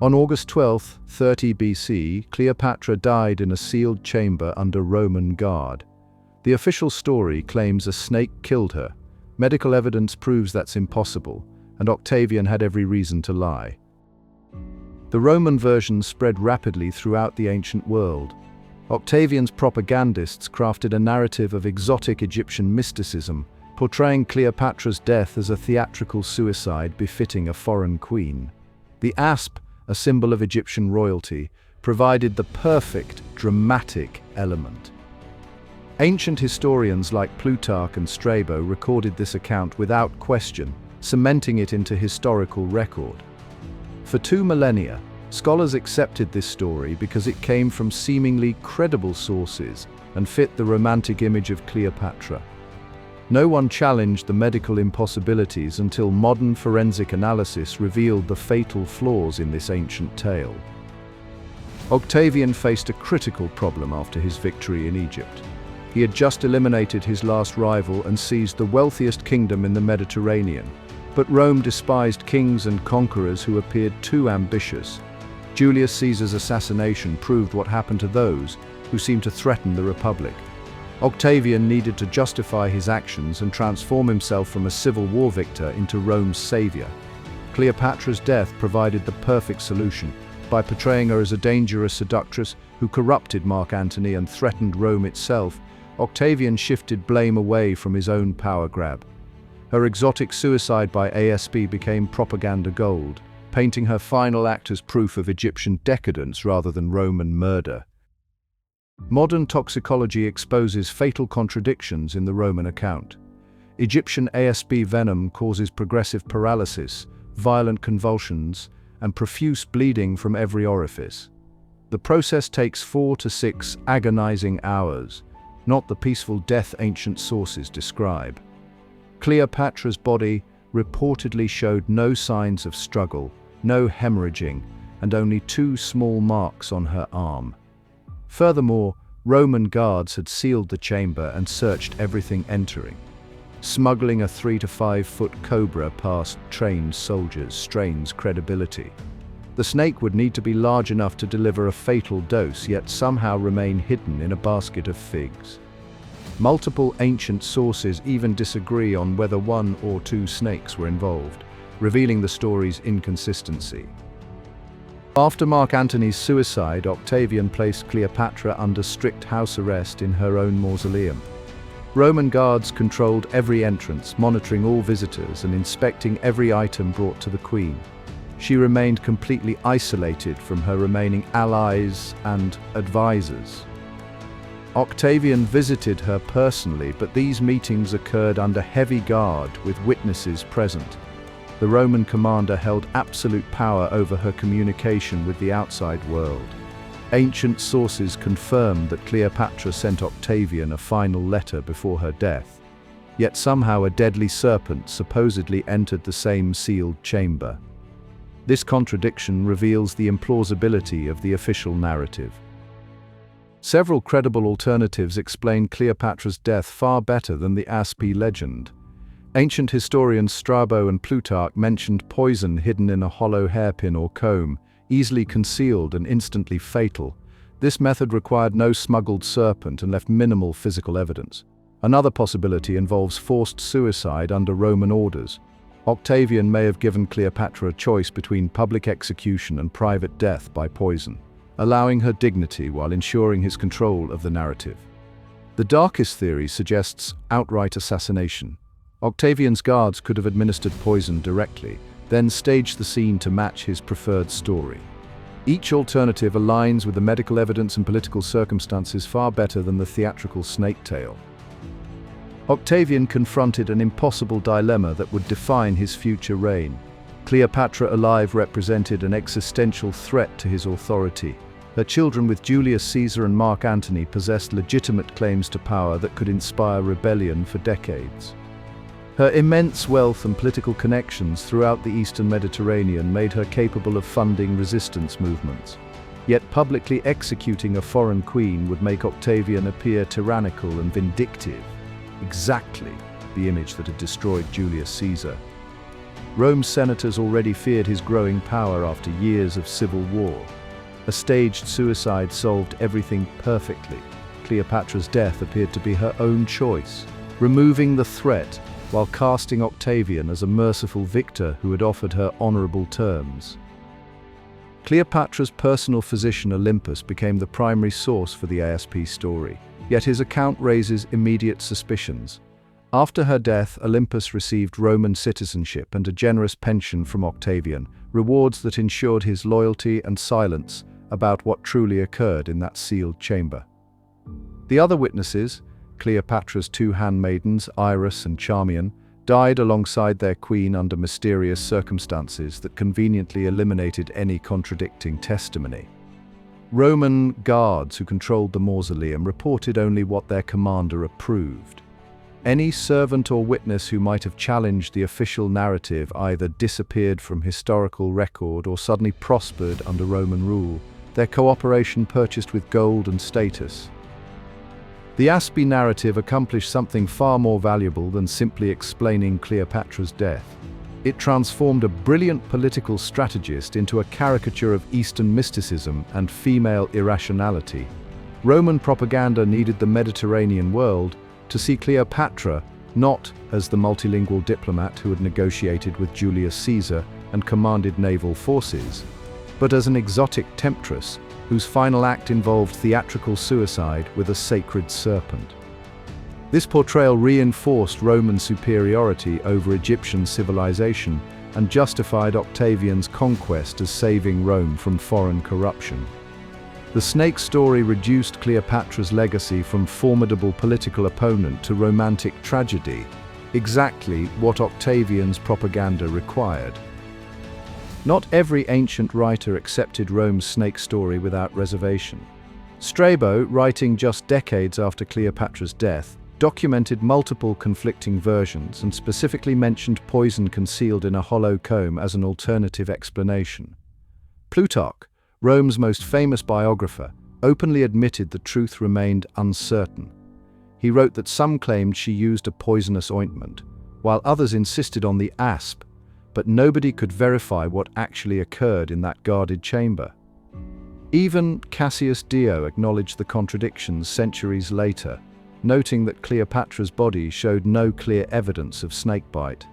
On August 12, 30 BC, Cleopatra died in a sealed chamber under Roman guard. The official story claims a snake killed her. Medical evidence proves that's impossible, and Octavian had every reason to lie. The Roman version spread rapidly throughout the ancient world. Octavian's propagandists crafted a narrative of exotic Egyptian mysticism, portraying Cleopatra's death as a theatrical suicide befitting a foreign queen. The asp, a symbol of Egyptian royalty, provided the perfect, dramatic element. Ancient historians like Plutarch and Strabo recorded this account without question, cementing it into historical record. For 2 millennia, scholars accepted this story because it came from seemingly credible sources and fit the romantic image of Cleopatra. No one challenged the medical impossibilities until modern forensic analysis revealed the fatal flaws in this ancient tale. Octavian faced a critical problem after his victory in Egypt. He had just eliminated his last rival and seized the wealthiest kingdom in the Mediterranean. But Rome despised kings and conquerors who appeared too ambitious. Julius Caesar's assassination proved what happened to those who seemed to threaten the Republic. Octavian needed to justify his actions and transform himself from a civil war victor into Rome's savior. Cleopatra's death provided the perfect solution. By portraying her as a dangerous seductress who corrupted Mark Antony and threatened Rome itself, Octavian shifted blame away from his own power grab. Her exotic suicide by ASP became propaganda gold, painting her final act as proof of Egyptian decadence rather than Roman murder. Modern toxicology exposes fatal contradictions in the Roman account. Egyptian ASP venom causes progressive paralysis, violent convulsions, and profuse bleeding from every orifice. The process takes 4 to 6 agonizing hours, not the peaceful death ancient sources describe. Cleopatra's body reportedly showed no signs of struggle, no hemorrhaging, and only 2 small marks on her arm. Furthermore, Roman guards had sealed the chamber and searched everything entering. Smuggling a 3 to 5 foot cobra past trained soldiers strains credibility. The snake would need to be large enough to deliver a fatal dose, yet somehow remain hidden in a basket of figs. Multiple ancient sources even disagree on whether 1 or 2 snakes were involved, revealing the story's inconsistency. After Mark Antony's suicide, Octavian placed Cleopatra under strict house arrest in her own mausoleum. Roman guards controlled every entrance, monitoring all visitors and inspecting every item brought to the queen. She remained completely isolated from her remaining allies and advisors. Octavian visited her personally, but these meetings occurred under heavy guard with witnesses present. The Roman commander held absolute power over her communication with the outside world. Ancient sources confirm that Cleopatra sent Octavian a final letter before her death. Yet somehow a deadly serpent supposedly entered the same sealed chamber. This contradiction reveals the implausibility of the official narrative. Several credible alternatives explain Cleopatra's death far better than the ASP legend. Ancient historians Strabo and Plutarch mentioned poison hidden in a hollow hairpin or comb, easily concealed and instantly fatal. This method required no smuggled serpent and left minimal physical evidence. Another possibility involves forced suicide under Roman orders. Octavian may have given Cleopatra a choice between public execution and private death by poison, allowing her dignity while ensuring his control of the narrative. The darkest theory suggests outright assassination. Octavian's guards could have administered poison directly, then staged the scene to match his preferred story. Each alternative aligns with the medical evidence and political circumstances far better than the theatrical snake tale. Octavian confronted an impossible dilemma that would define his future reign. Cleopatra alive represented an existential threat to his authority. Her children with Julius Caesar and Mark Antony possessed legitimate claims to power that could inspire rebellion for decades. Her immense wealth and political connections throughout the Eastern Mediterranean made her capable of funding resistance movements. Yet publicly executing a foreign queen would make Octavian appear tyrannical and vindictive, exactly the image that had destroyed Julius Caesar. Rome's senators already feared his growing power after years of civil war. A staged suicide solved everything perfectly. Cleopatra's death appeared to be her own choice, removing the threat while casting Octavian as a merciful victor who had offered her honorable terms. Cleopatra's personal physician Olympus became the primary source for the ASP story, yet his account raises immediate suspicions. After her death, Olympus received Roman citizenship and a generous pension from Octavian, rewards that ensured his loyalty and silence about what truly occurred in that sealed chamber. The other witnesses, Cleopatra's two handmaidens, Iris and Charmian, died alongside their queen under mysterious circumstances that conveniently eliminated any contradicting testimony. Roman guards who controlled the mausoleum reported only what their commander approved. Any servant or witness who might have challenged the official narrative either disappeared from historical record or suddenly prospered under Roman rule, their cooperation purchased with gold and status. The ASP narrative accomplished something far more valuable than simply explaining Cleopatra's death. It transformed a brilliant political strategist into a caricature of Eastern mysticism and female irrationality. Roman propaganda needed the Mediterranean world to see Cleopatra not as the multilingual diplomat who had negotiated with Julius Caesar and commanded naval forces, but as an exotic temptress whose final act involved theatrical suicide with a sacred serpent. This portrayal reinforced Roman superiority over Egyptian civilization and justified Octavian's conquest as saving Rome from foreign corruption. The snake story reduced Cleopatra's legacy from formidable political opponent to romantic tragedy, exactly what Octavian's propaganda required. Not every ancient writer accepted Rome's snake story without reservation. Strabo, writing just decades after Cleopatra's death, documented multiple conflicting versions and specifically mentioned poison concealed in a hollow comb as an alternative explanation. Plutarch, Rome's most famous biographer, openly admitted the truth remained uncertain. He wrote that some claimed she used a poisonous ointment, while others insisted on the asp, but nobody could verify what actually occurred in that guarded chamber. Even Cassius Dio acknowledged the contradictions centuries later, noting that Cleopatra's body showed no clear evidence of snakebite.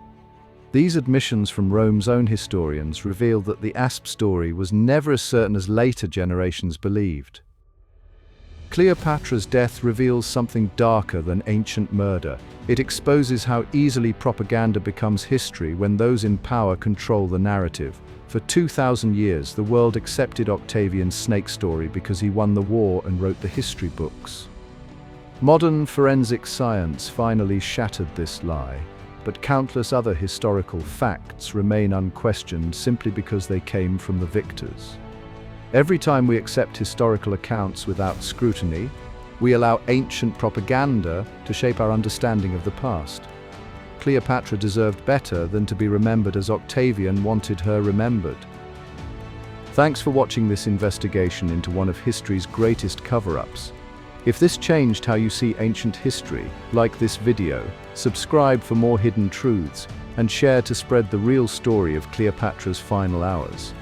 These admissions from Rome's own historians reveal that the asp story was never as certain as later generations believed. Cleopatra's death reveals something darker than ancient murder. It exposes how easily propaganda becomes history when those in power control the narrative. For 2,000 years, the world accepted Octavian's snake story because he won the war and wrote the history books. Modern forensic science finally shattered this lie, but countless other historical facts remain unquestioned simply because they came from the victors. Every time we accept historical accounts without scrutiny, we allow ancient propaganda to shape our understanding of the past. Cleopatra deserved better than to be remembered as Octavian wanted her remembered. Thanks for watching this investigation into one of history's greatest cover-ups. If this changed how you see ancient history, like this video, subscribe for more hidden truths, and share to spread the real story of Cleopatra's final hours.